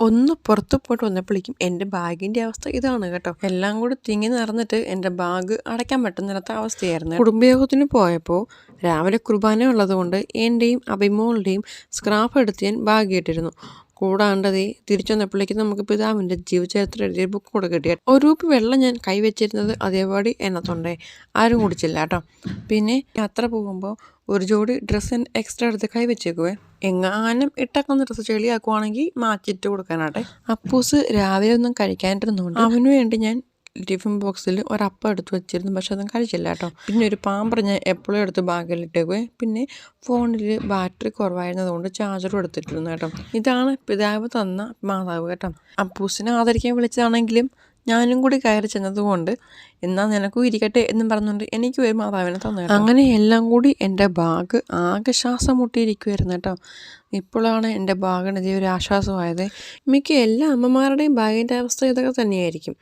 ഒന്ന് പുറത്ത് പോയിട്ട് വന്നപ്പോഴേക്കും എൻ്റെ ബാഗിൻ്റെ അവസ്ഥ ഇതാണ് കേട്ടോ. എല്ലാം കൂടി തിങ്ങി നിറഞ്ഞിട്ട് എൻ്റെ ബാഗ് അടയ്ക്കാൻ പറ്റുന്നില്ലാത്ത അവസ്ഥയായിരുന്നു. കുടുംബയോഗത്തിന് പോയപ്പോൾ രാവിലെ കുർബാന ഉള്ളതുകൊണ്ട് എൻ്റെയും അഭിമോളുടെയും സ്ക്രാഫ് എടുത്ത് ഞാൻ ബാഗ് ഇട്ടിരുന്നു. കൂടാണ്ടതേ തിരിച്ചു വന്നപ്പോഴേക്കും നമുക്ക് പിതാവിൻ്റെ ജീവചരിത്രം എഴുതിയ ബുക്ക് കൂടെ കിട്ടിയ ഒരു കുപ്പി വെള്ളം ഞാൻ കൈവച്ചിരുന്നത് അതേപടി എന്നതുണ്ടേ ആരും കുടിച്ചില്ല കേട്ടോ. പിന്നെ യാത്ര പോകുമ്പോൾ ഒരു ജോഡി ഡ്രസ്സ് എക്സ്ട്രാ എടുത്ത് കൈവച്ചേക്കുവേ. എങ്ങാനും ഇട്ടൊക്കെ ഡ്രസ്സ് ചെളിയാക്കുവാണെങ്കിൽ മാറ്റിയിട്ട് കൊടുക്കാനാട്ടെ. അപ്പൂസ് രാവിലെ ഒന്നും കഴിക്കാനിരുന്നുകൊണ്ട് അവന് വേണ്ടി ഞാൻ ടിഫിൻ ബോക്സിൽ ഒരപ്പം എടുത്ത് വെച്ചിരുന്നു. പക്ഷെ അതും കഴിച്ചില്ല കേട്ടോ. പിന്നെ ഒരു പാമ്പർ ഞാൻ എപ്പോഴും എടുത്ത് ബാഗിലിട്ടേക്കുവേ. പിന്നെ ഫോണിൽ ബാറ്ററി കുറവായിരുന്നതുകൊണ്ട് ചാർജറും എടുത്തിട്ടിരുന്നു കേട്ടോ. ഇതാണ് പിതാവ് തന്ന മാതാവ് കേട്ടോ. അപ്പൂസിനെ ആദരിക്കാൻ വിളിച്ചതാണെങ്കിലും ഞാനും കൂടി കയറി ചെന്നതുകൊണ്ട് എന്നാൽ നിനക്കും ഇരിക്കട്ടെ എന്നും പറഞ്ഞുകൊണ്ട് എനിക്ക് ഒരു മാതാവിനെ തന്നു. അങ്ങനെ എല്ലാം കൂടി എൻ്റെ ബാഗ് ആകെ ശ്വാസം മുട്ടിയിരിക്കുമായിരുന്നു കേട്ടോ. ഇപ്പോഴാണ് എൻ്റെ ബാഗിന് ഒരു ആശ്വാസമായത്. മിക്ക എല്ലാ അമ്മമാരുടെയും ബാഗിൻ്റെ അവസ്ഥ ഇതൊക്കെ തന്നെയായിരിക്കും.